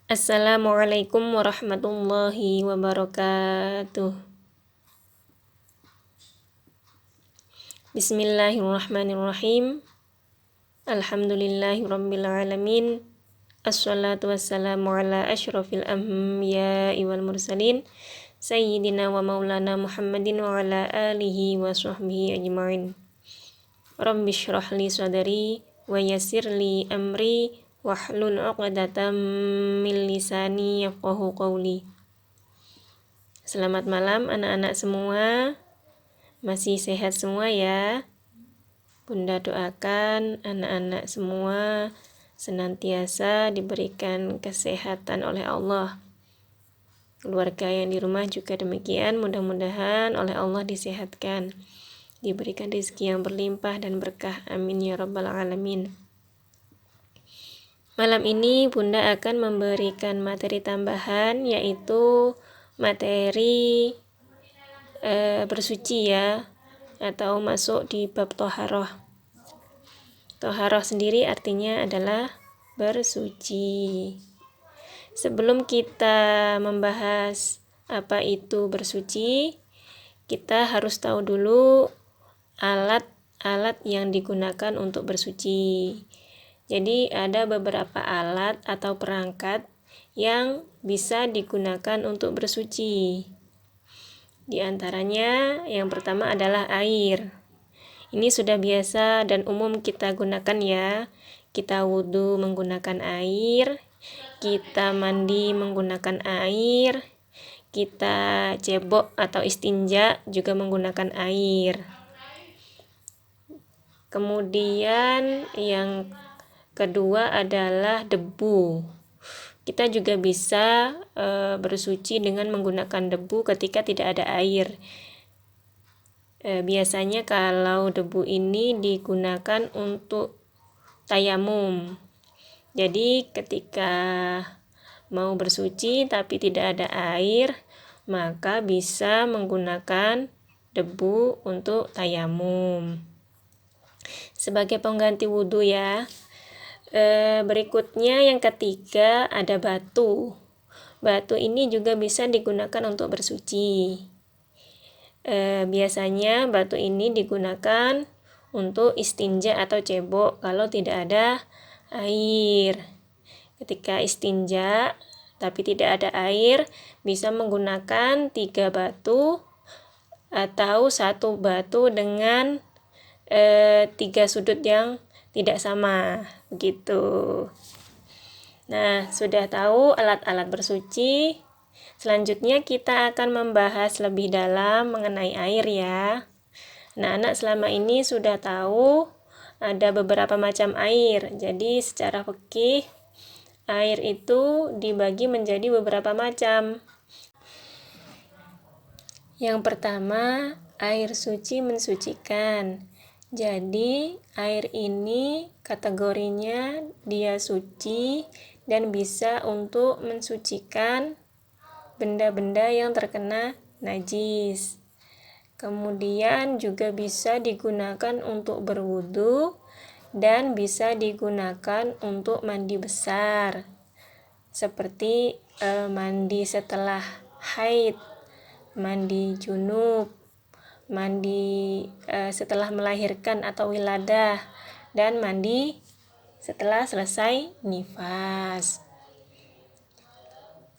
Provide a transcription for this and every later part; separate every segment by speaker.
Speaker 1: Assalamualaikum warahmatullahi wabarakatuh. Bismillahirrahmanirrahim. Alhamdulillahirabbil alamin. Assalatu wassalamu ala asyrafil anbiya'i wal mursalin sayyidina wa maulana Muhammadin wa ala alihi wa sahbihi ajma'in. Rabbi shrah li sadri wa yassir li amri wahlul 'uqdatam min lisani yafqahu qawli. Selamat malam anak-anak semua. Masih sehat semua ya? Bunda doakan anak-anak semua senantiasa diberikan kesehatan oleh Allah. Keluarga yang di rumah juga demikian, mudah-mudahan oleh Allah disehatkan, diberikan rezeki yang berlimpah dan berkah. Amin ya rabbal alamin. Malam ini Bunda akan memberikan materi tambahan, yaitu materi bersuci ya, atau masuk di bab toharoh. Toharoh sendiri artinya adalah bersuci. Sebelum kita membahas apa itu bersuci, kita harus tahu dulu alat-alat yang digunakan untuk bersuci. Jadi ada beberapa alat atau perangkat yang bisa digunakan untuk bersuci. Di antaranya yang pertama adalah air. Ini sudah biasa dan umum kita gunakan ya. Kita wudhu menggunakan air, kita mandi menggunakan air, kita cebok atau istinja juga menggunakan air. Kemudian yang kedua adalah debu. Kita juga bisa bersuci dengan menggunakan debu ketika tidak ada air. Biasanya kalau debu ini digunakan untuk tayamum. Jadi ketika mau bersuci tapi tidak ada air, maka bisa menggunakan debu untuk tayamum sebagai pengganti wudhu ya. Berikutnya yang ketiga ada batu. Batu ini juga bisa digunakan untuk bersuci. Biasanya batu ini digunakan untuk istinja atau cebok kalau tidak ada air. Ketika istinja tapi tidak ada air, bisa menggunakan 3 batu atau 1 batu dengan 3 sudut yang tidak sama, begitu. Nah, sudah tahu alat-alat bersuci. Selanjutnya kita akan membahas lebih dalam mengenai air ya. Nah, anak selama ini sudah tahu ada beberapa macam air. Jadi secara fikih air itu dibagi menjadi beberapa macam. Yang pertama, air suci mensucikan. Jadi, air ini kategorinya dia suci dan bisa untuk mensucikan benda-benda yang terkena najis. Kemudian juga bisa digunakan untuk berwudu dan bisa digunakan untuk mandi besar. Seperti mandi setelah haid, mandi junub, mandi setelah melahirkan atau wiladah, dan mandi setelah selesai nifas.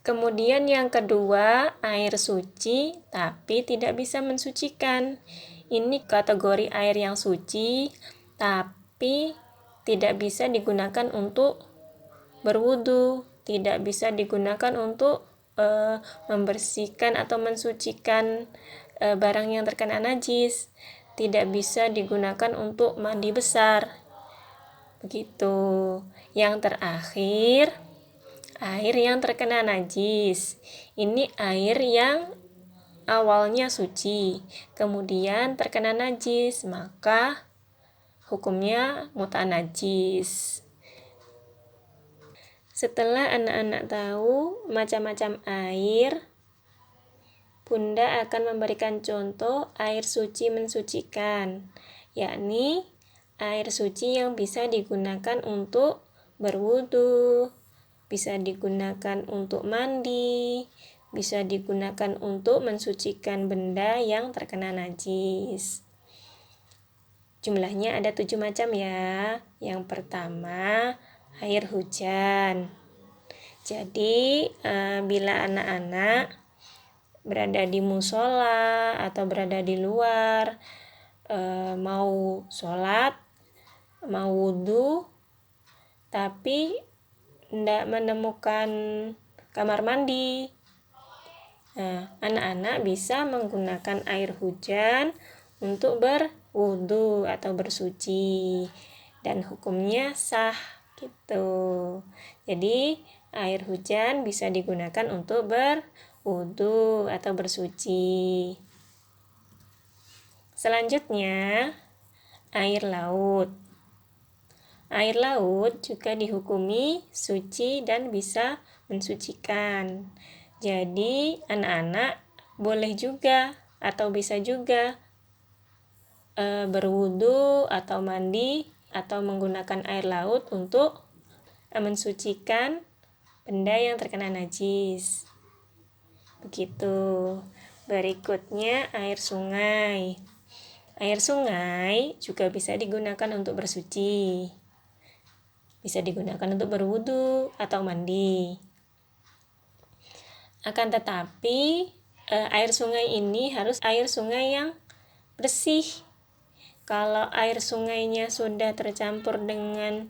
Speaker 1: Kemudian yang kedua, air suci tapi tidak bisa mensucikan. Ini kategori air yang suci tapi tidak bisa digunakan untuk berwudu, tidak bisa digunakan untuk membersihkan atau mensucikan barang yang terkena najis, tidak bisa digunakan untuk mandi besar. Begitu. Yang terakhir, air yang terkena najis. Ini air yang awalnya suci, kemudian terkena najis, maka hukumnya mutanajis. Setelah anak-anak tahu macam-macam air, Bunda akan memberikan contoh air suci mensucikan, yakni air suci yang bisa digunakan untuk berwudu, bisa digunakan untuk mandi, bisa digunakan untuk mensucikan benda yang terkena najis. Jumlahnya ada 7 macam ya. Yang pertama, air hujan. Jadi, bila anak-anak berada di musola atau berada di luar, mau sholat, mau wudhu, tapi tidak menemukan kamar mandi. Nah, anak-anak bisa menggunakan air hujan untuk berwudhu atau bersuci, dan hukumnya sah gitu. Jadi air hujan bisa digunakan untuk berwudhu atau bersuci. Selanjutnya, air laut. Air laut juga dihukumi suci dan bisa mensucikan. Jadi anak-anak boleh juga atau bisa juga berwudu atau mandi atau menggunakan air laut untuk mensucikan benda yang terkena najis. Begitu. Berikutnya air sungai. Air sungai juga bisa digunakan untuk bersuci. Bisa digunakan untuk berwudu atau mandi. Akan tetapi air sungai ini harus air sungai yang bersih. Kalau air sungainya sudah tercampur dengan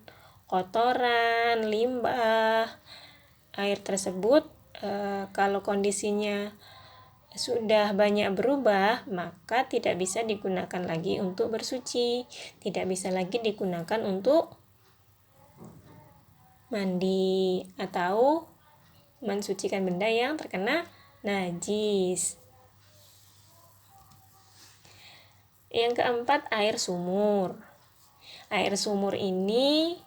Speaker 1: kotoran, limbah, air tersebut kalau kondisinya sudah banyak berubah, maka tidak bisa digunakan lagi untuk bersuci, tidak bisa lagi digunakan untuk mandi atau mensucikan benda yang terkena najis. Yang keempat, air sumur. Air sumur ini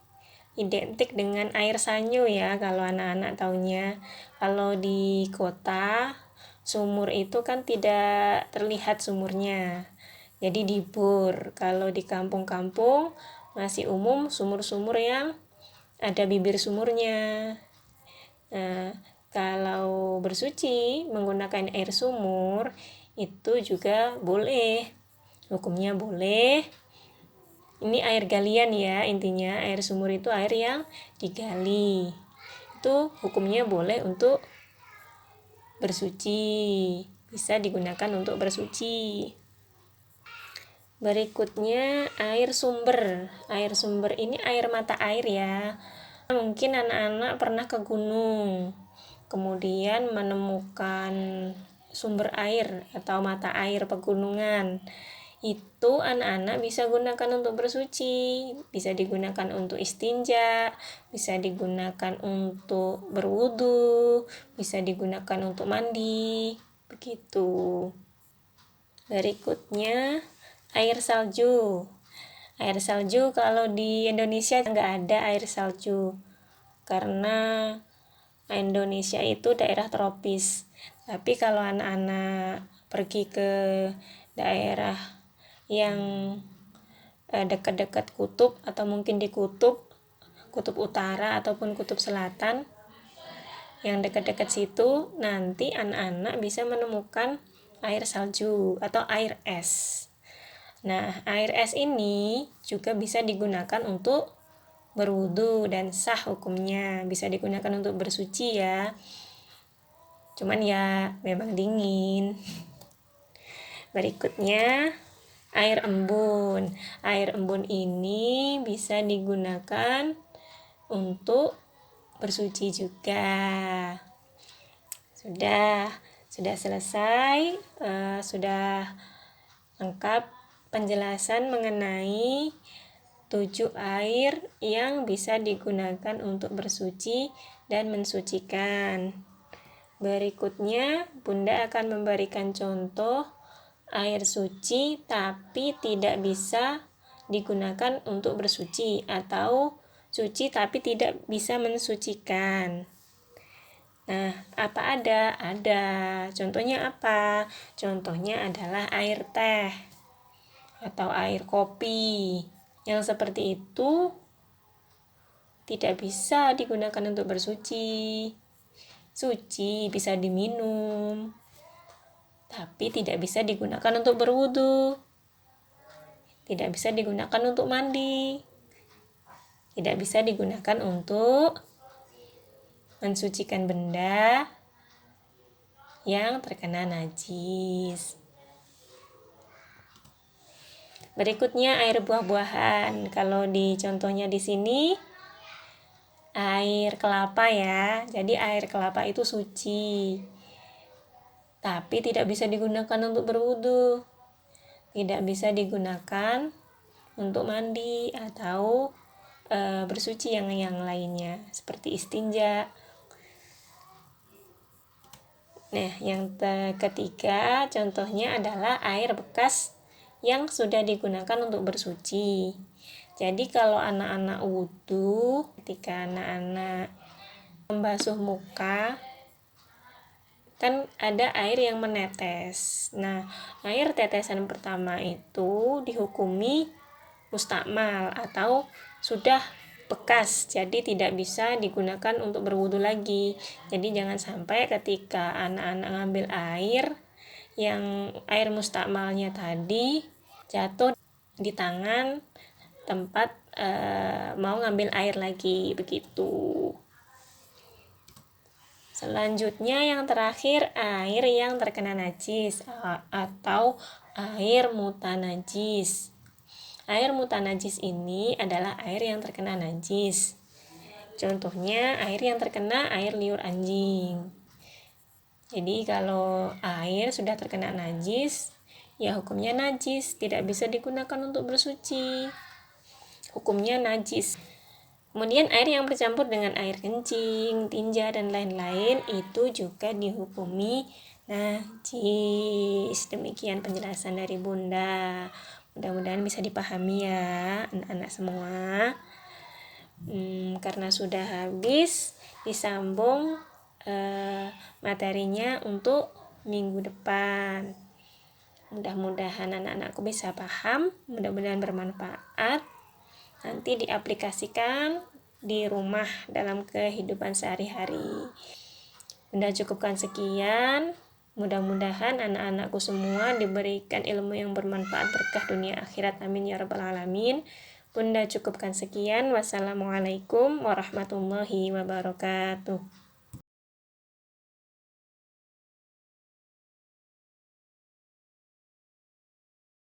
Speaker 1: identik dengan air sanyo ya, kalau anak-anak taunya. Kalau di kota, sumur itu kan tidak terlihat sumurnya, jadi dibor. Kalau di kampung-kampung masih umum sumur-sumur yang ada bibir sumurnya. Nah, kalau bersuci menggunakan air sumur itu juga boleh, hukumnya boleh. Ini air galian ya, intinya air sumur itu air yang digali, itu hukumnya boleh untuk bersuci, bisa digunakan untuk bersuci. Berikutnya air sumber. Air sumber ini air mata air ya. Mungkin anak-anak pernah ke gunung, kemudian menemukan sumber air atau mata air pegunungan. Itu anak-anak bisa gunakan untuk bersuci, bisa digunakan untuk istinja, bisa digunakan untuk berwudu, bisa digunakan untuk mandi, begitu. Berikutnya air salju. Air salju kalau di Indonesia nggak ada air salju, karena Indonesia itu daerah tropis. Tapi kalau anak-anak pergi ke daerah yang dekat-dekat kutub atau mungkin di kutub utara ataupun kutub selatan, yang dekat-dekat situ, nanti anak-anak bisa menemukan air salju atau air es. Nah, air es ini juga bisa digunakan untuk berwudu dan sah hukumnya, bisa digunakan untuk bersuci ya. Cuman ya memang dingin. Berikutnya air embun. Air embun ini bisa digunakan untuk bersuci juga. Sudah selesai, sudah lengkap penjelasan mengenai 7 air yang bisa digunakan untuk bersuci dan mensucikan. Berikutnya, Bunda akan memberikan contoh air suci tapi tidak bisa digunakan untuk bersuci, atau suci tapi tidak bisa mensucikan. Nah, apa ada? Ada. Contohnya apa? Contohnya adalah air teh atau air kopi. Yang seperti itu tidak bisa digunakan untuk bersuci. Suci bisa diminum, tapi tidak bisa digunakan untuk berwudu. Tidak bisa digunakan untuk mandi. Tidak bisa digunakan untuk mensucikan benda yang terkena najis. Berikutnya air buah-buahan. Kalau di contohnya di sini air kelapa ya. Jadi air kelapa itu suci. Tapi tidak bisa digunakan untuk berwudu. Tidak bisa digunakan untuk mandi atau bersuci yang lainnya seperti istinja. Nah, yang ketiga contohnya adalah air bekas yang sudah digunakan untuk bersuci. Jadi kalau anak-anak wudhu, ketika anak-anak membasuh muka, kan ada air yang menetes. Nah, air tetesan pertama itu dihukumi mustakmal atau sudah bekas, jadi tidak bisa digunakan untuk berwudu lagi. Jadi jangan sampai ketika anak-anak ngambil air yang air mustakmalnya tadi jatuh di tangan tempat mau ngambil air lagi, begitu. Selanjutnya yang terakhir, air yang terkena najis atau air mutanajis. Air mutanajis ini adalah air yang terkena najis. Contohnya air yang terkena air liur anjing. Jadi kalau air sudah terkena najis, ya hukumnya najis, tidak bisa digunakan untuk bersuci. Hukumnya najis. Kemudian air yang bercampur dengan air kencing, tinja, dan lain-lain itu juga dihukumi najis. Demikian penjelasan dari Bunda. Mudah-mudahan bisa dipahami ya anak-anak semua. Karena sudah habis, disambung materinya untuk minggu depan. Mudah-mudahan anak-anakku bisa paham, mudah-mudahan bermanfaat. Nanti diaplikasikan di rumah dalam kehidupan sehari-hari. Bunda cukupkan sekian. Mudah-mudahan anak-anakku semua diberikan ilmu yang bermanfaat, berkah dunia akhirat. Amin ya rabbal alamin. Bunda cukupkan sekian. Wassalamualaikum warahmatullahi wabarakatuh.